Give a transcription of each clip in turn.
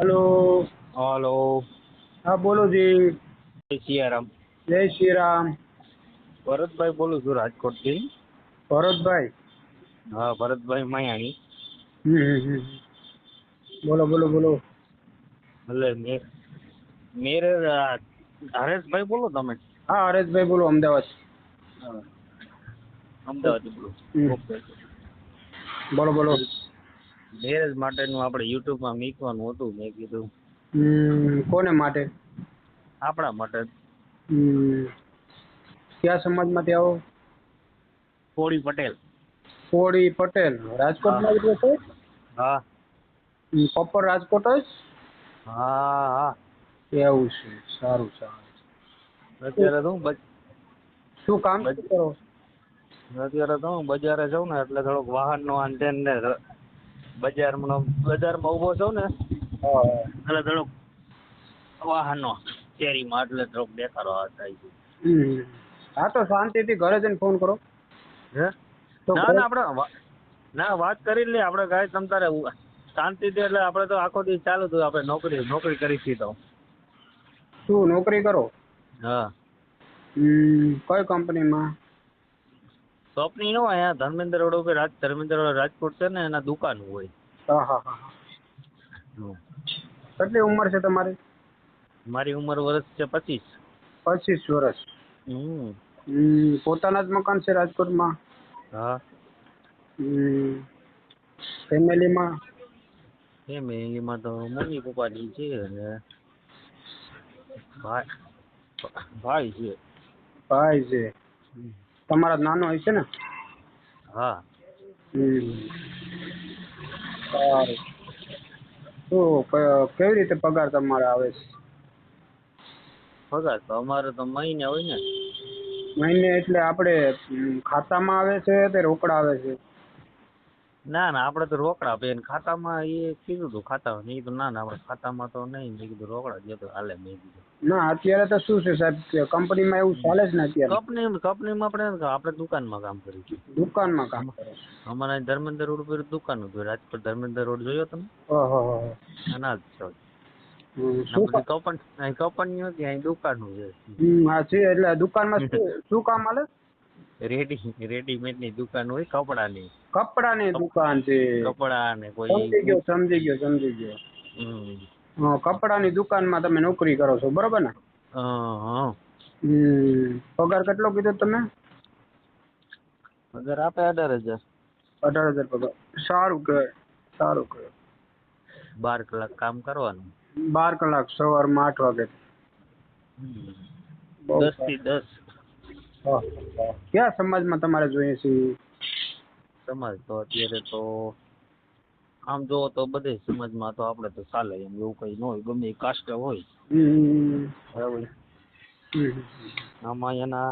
Hello. Hello. हाँ बोलो जी। जय सियाराम। जय श्री राम। ભરતભાઈ બોલું છું રાજકોટથી. भरत भाई। હા, ભરતભાઈ માયાણી. बोलो बोलो बोलो। એટલે મેરે હરેશભાઈ બોલો તમે? हाँ हरेश भाई बोलो अहमदाबाद। હા, અમદાવાદથી બોલું. हम्म, ઓકે. बोलो बोलो। મેરેજ માટેનું આપણે યુટ્યુબમાં મૂકવાનું હતું, મેં કીધું કોને માટે? આપણા માટે. हम्म, क्या समाज माटे आओ? કોળી પટેલ. કોળી પટેલ રાજકોટ હા માં જ રહેશે? હા પ્રોપર રાજકોટ જ? હા હા. એવું છે, સારું સારું. અત્યારે તો હું શું કામ શું કરો? અત્યારે તો હું બજારે જાઉં ને એટલે થોડોક વાહનનો આંધેન ને બજારમાં ઊભો છું ને હા એટલે થોડોક વાહનનો શેરીમાં એટલે થોડોક દેખાડો થાય છે. હા તો શાંતિથી ઘરે જઈને ફોન કરો. હે? તો ના ઘરે ના આપણે ના વાત કરી લે આપણે કાંઈ તમ તારે શાંતિથી. એટલે આપણે તો આખો દિવસ ચાલુ થયું, આપણે નોકરી કરી છીએ તો. શું નોકરી કરો? હા. કઈ કંપનીમાં? કંપની ન હોય, અહીંયા ધર્મેન્દ્ર રોડ ઉપર ધર્મેન્દ્ર રોડ રાજકોટ છે ને, એના દુકાન હોય. હા હા હા. હમ. કેટલી ઉંમર છે તમારી? મારી ઉંમર વર્ષ છે 25. 25 વર્ષ. હમ. પોતાના જ મકાન છે રાજકોટમાં? હા. ફેમિલીમાં? એમાં તો મમ્મી પપ્પાની છે અને ભાઈ છે. ભાઈ છે. તમારા નાનો હશે ને? હા. સારું. શું કેવી રીતે પગાર તમારે આવે છે? પગાર તો અમારે તો મહિને હોય ને. મહિને એટલે આપણે ખાતામાં આવે છે કે રોકડા આવે છે? ના ના, આપણે તો રોકડા આપીએ ને ખાતામાં એ કીધું હતું ખાતામાં. મેં કીધું ના ના, આપણે ખાતામાં તો નહીં. મેં કીધું રોકડા દે તો હાલે. મેં કીધું ના અત્યારે તો શું છે સાહેબ કે કંપનીમાં એવું ચાલે છે ને અત્યારે. કંપનીમાં આપણે દુકાનમાં કામ કરીએ છીએ. દુકાનમાં કામ કરે છે. અમારા ધર્મેન્દ્ર રોડ ઉપર દુકાન હતું, રાજકોટ ધર્મેન્દ્ર રોડ જોયો તમે? ઓહો. ના જ છો. ના શું પછી કંપની હતી, અહીં દુકાનો છે. હા છે એટલે દુકાનમાં શું કામ હાલે? રેડીમેડની દુકાન હોય, કપડાની. કપડાની દુકાન છે. કપડા ને કોઈ સમજી ગયો. કપડાની દુકાનમાં તમે નોકરી કરો છો, બરોબર ને? હા. પગાર કેટલો કીધો તમે? પગાર આપે 18,000. 18,000 પગાર. સારું કહેવાય. સારું કહેવાય. 12 કલાક કામ કરવાનું. 12 કલાક સવારમાં 8 વાગે. બહુ 10 થી સારું. 10. કયા સમાજમાં તમારે જોઈએ છે? સમાજ તો અત્યારે તો આમ જોવો તો બધે સમાજમાં તો આપણે તો ચાલે એમ, એવું કઈ ન હોય. ગમે એ કાસ્ટ હોય બરાબર. આમાં એના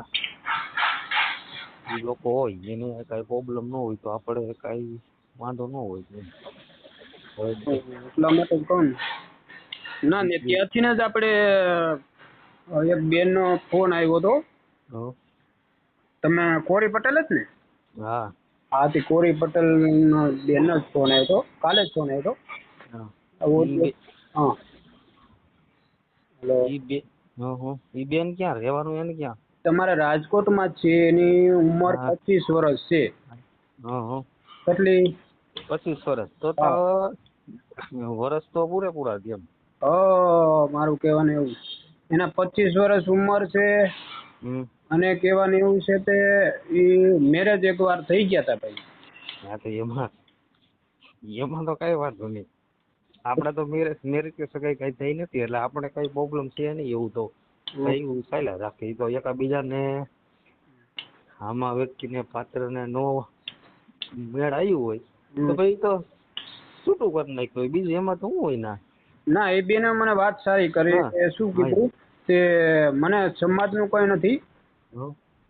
એ લોકો હોય એને કઈ પ્રોબ્લેમ ન હોય તો આપણે કઈ વાંધો ન હોય એમ. એટલા માટે કહું ના ને ત્યાંથી જ આપણે એક બેન નો ફોન આવ્યો હતો. તમે કોરી પટેલ જ ને? હા. હા તે કોરી પટેલ નો બેન જ ફોન આવ્યો હતો, કાલે જ ફોન આવ્યો હા. હતો. હા હેલો. ઈ બેન ક્યાં રહેવાનું, એને ક્યાં? તમારે રાજકોટમાં છે. એની ઉંમર હા. 25 વર્ષ છે. હા. કેટલી? 25 વર્ષ તો હા વર્ષ તો પૂરેપૂરા છે એમ. મારું કહેવાનું એવું. એના 25 વર્ષ ઉંમર છે. અને કહેવાનું એવું છે કે મેરેજ એકવાર થઈ ગયા હતા ભાઈ. હા તો એમાં તો કઈ વાંધો નહીં. આપણે તો મેરેજ કે સગાઈ કઈ થઈ નથી એટલે આપણે કઈ પ્રોબ્લેમ છે નહીં. એવું તો કઈ ચાલ્યા રાખે. એ તો એકાબીજાને આમાં વ્યક્તિને પાત્રને નો મેળ આવ્યું હોય તો ભાઈ તો છૂટું કરી નાખ્યું. બીજું એમાં તો શું હોય? ના એ બેને મને વાત સારી કરી. હા શું હા કીધું કે મને સમાજનું કોઈ નથી,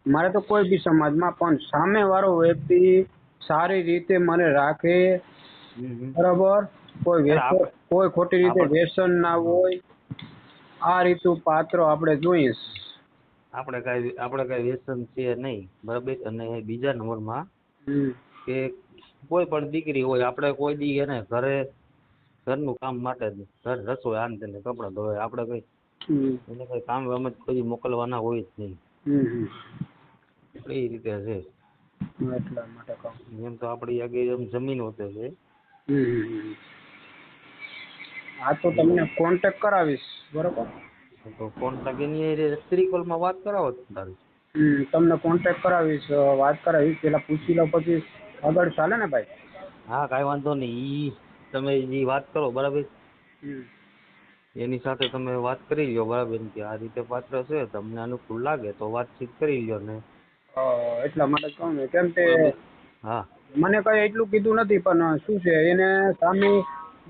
મારે તો કોઈ બી સમાજમાં, પણ સામે વાળો વ્યક્તિ સારી રીતે મને રાખે, બરાબર, કોઈ ખોટી રીતે વ્યસન ના હોય, આ રીતું પાત્ર આપણે જોઈએ. આપણે કઈ વ્યસન છે નહીં, બરાબર. અને બીજા નંબરમાં કે કોઈ પણ દીકરી હોય, આપણે કોઈ દી એને ઘરે ઘરનું કામ માટે જ ઘર રસોઈ આને તેને કપડાં ધોવે આપણે કઈ હમ. એને કઈ કામ અમે કોઈ મોકલવાના હોય જ નહીં હમ. એટલે એ રીતે છે એટલા માટે કહું. એમ તો આપણી આગળ એમ જમીન હોતે છે હમ. હા તો તમને કોન્ટેક્ટ કરાવીશ બરોબર. તો કોન્ટેક્ટ એની સ્ત્રી કોલમાં વાત કરાવો તારી તમને કોન્ટેક્ટ કરાવીશ વાત કરાવીશ પેલા પૂછી લો પછી આગળ ચાલે ને ભાઈ. હા કાંઈ વાંધો નહીં ઈ તમે ઈ વાત કરો બરાબર હમ. એની સાથે તમે વાત કરી લ્યો બરાબર કે આ રીતે પાત્ર છે તમને અનુકૂળ લાગે તો વાતચીત કરી લ્યો ને એટલા માટે જ કહું ને કેમ કે બરાબર હા મને કઈ એટલું કીધું નથી પણ શું છે એને સામે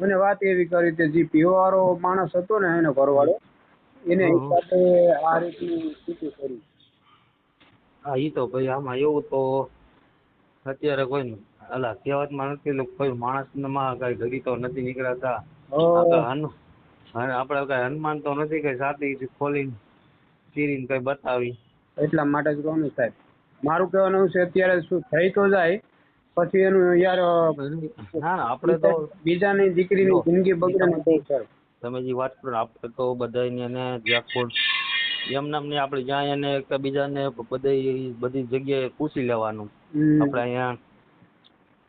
મને વાત એવી કરી કે જે પીવાવાળો માણસ હતો ને એનો ઘરવાળો એને હં, હં. હિસાબે આ રીતની સ્થિતિ કરી. હા ઈ તો ભાઈ આમાં એવું તો અત્યારે કોઈ અલા કહેવતમાં નથી એટલે કોઈ માણસમાં કઈ ઘડી તો નથી નીકળાતા આપણે કઈ હનુમાન તો નથી કે છાતી ખોલીને ચીરીને કઈ બતાવી એટલા માટે જ કહું ને સાહેબ મારું કહેવાનું છે અત્યારે શું થઈ તો જાય પછી એનું યાર ના ના આપણે તો બીજાની દીકરીની જિંદગી બગડે ને બહુ સર. તમે જે વાત કરો આપણે તો બધાને એને જ્યાં કોઈ એમ નામ ને આપણે જ્યાં એને એકબીજાને બધી જગ્યાએ પૂછી લેવાનું આપણે અહીંયા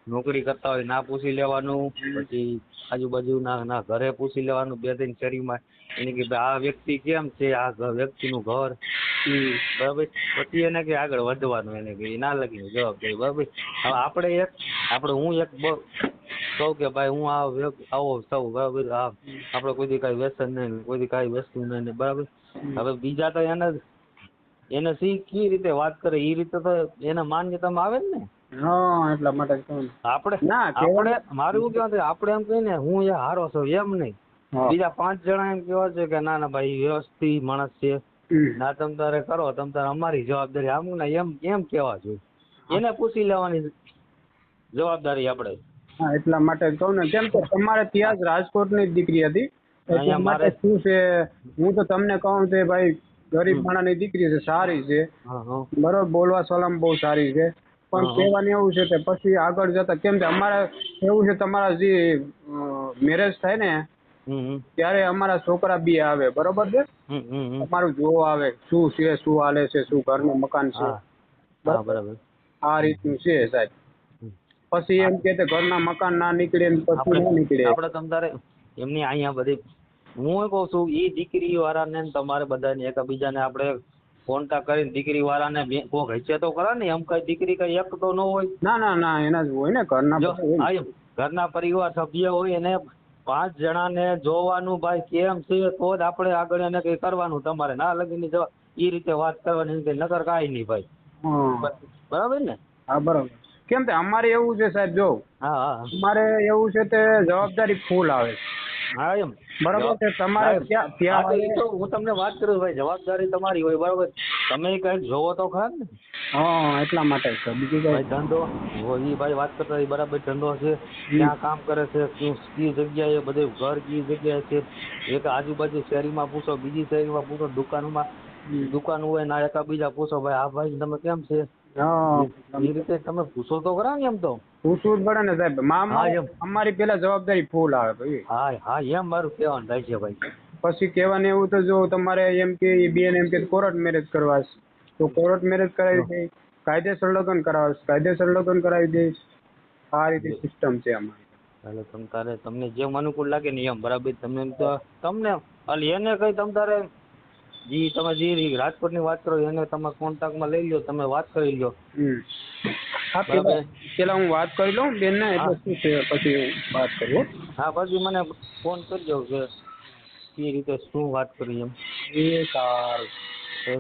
નોકરી કરતા હોય ના પૂછી લેવાનું પછી આજુબાજુના ઘરે પૂછી લેવાનું બે ત્રણ શેરીમાં એને કે ભાઈ આ વ્યક્તિ કેમ છે આ વ્યક્તિનું ઘર બરાબર પછી એને કે આગળ વધવાનું એને કે ના લગીને જવાબદારી બરાબર. હવે આપણે હું એક કહું કે ભાઈ હું આવો સૌ બરાબર આપણે કોઈ દી કાંઈ વ્યસન નહીં કોઈ દી કાંઈ વસ્તુ નહીં બરાબર. હવે બીજા તો એને કઈ રીતે વાત કરે એ રીતે તો એને માન્યતામાં આવે ને હા એટલા માટે જ કહું. આપણે મારું એવું કહેવાનું આપણે એમ કહીએ ને હું એ હારો છું એમ નહીં બીજા 5 જણા એમ કેવા છે કે ના ના ભાઈ વ્યવસ્થિત માણસ છે ના તમ તારે કરો તમ તારે અમારી જવાબદારી આમ ને એમ કેવા જોઈએ એને પૂછી લેવાની જવાબદારી આપણે. હા એટલા માટે જ કહું ને કેમ કે તમારે ત્યાં જ રાજકોટની જ દીકરી હતી એટલા માટે શું છે હું તો તમને કહું કે ભાઈ ગરીબ માણસની દીકરી છે સારી છે બરોબર બોલવા સલામ બહુ સારી છે પણ કહેવાનું એવું છે કે પછી આગળ જતા કેમ કે અમારે એવું છે તમારા જે મેરેજ થાય ને ત્યારે અમારા છોકરા બી આવે બરોબર છે અમારું જોવા આવે શું છે શું હાલે છે શું ઘરનું મકાન છે બરાબર આ રીતનું છે સાહેબ. પછી એમ કે ઘરના મકાન ના નીકળે પછી ના નીકળે આપણે તમારે એમની અહીંયા બધી હું કહું છું એ દીકરી વાળાને તમારે બધાને એકબીજાને આપણે કોન્ટેક્ટ કરીને દીકરી વાળાને કોક હશે તો ખરા ને એમ કઈ દીકરી કઈ એક તો ન હોય. ના ના ના એના જ હોય ને ઘરના પરિવાર સભ્ય હોય એને 5 જણાને જોવાનું ભાઈ કેમ છે તો જ આપણે આગળ એને કઈ કરવાનું તમારે ના લગીને જવા એ રીતે વાત કરવાની નકર કાંઈ નહીં ભાઈ બરાબર ને. હા બરાબર કેમ કે અમારે એવું છે સાહેબ જો અમારે એવું છે તે જવાબદારી ફૂલ આવે હા એમ બરાબર છે તમારે ત્યાં હું તમને વાત કરું ભાઈ જવાબદારી તમારી હોય બરાબર તમે કઈક જોવો તો ખરા ને. હા એટલા માટે બીજું ભાઈ ધંધો એ ભાઈ વાત કરતા બરાબર ધંધો છે ક્યાં કામ કરે છે કઈ જગ્યાએ બધે ઘર કઈ જગ્યાએ છે એક આજુબાજુ શહેરીમાં પૂછો બીજી શહેરીમાં પૂછો દુકાન હોય ના એકા બીજા પૂછો ભાઈ આ ભાઈ તમે કેમ છે એ રીતે તમે પૂછો તો ખરા ને એમ તો પૂછવું જ પડે ને સાહેબ અમારી પેલા જવાબદારી ફૂલ આવે ભાઈ. હા એમ મારું કહેવાનું થાય છે ભાઈ. પછી કહેવાનું એવું તો જો તમારે એમ કે બેન એમ કે કોર્ટ મેરેજ કરવા તો કોર્ટ મેરેજ કરાવી દે કાયદેસર લગ્ન કરાવશે કાયદેસર લગ્ન કરાવી દઈશ આ રીતે સિસ્ટમ છે અમારી. એટલે તમને જેમ અનુકૂળ લાગે ને એમ બરાબર તમને એને કઈ તમારે તમે જે રાજકોટની વાત કરો એને તમે કોન્ટેક્ટમાં લઈ લો તમે વાત કરી લો. હા પેલા હું વાત કરી લઉં બેન ને એટલે શું છે પછી વાત કરું. હા પછી મને ફોન કરજો કે એ રીતે શું વાત કરી એમ.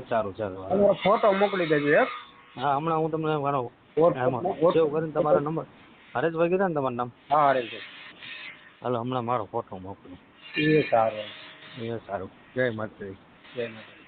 સારું ચાલો ફોટો મોકલી દેજો એક. હા હમણાં હું તમને મારો સેવ કરીને તમારો નંબર હરેશભાઈ કીધા ને તમારું નામ. હા હરેશભાઈ. હાલો હમણાં મારો ફોટો મોકલો. એ સારું. જય માતાજી. જય માતાજી.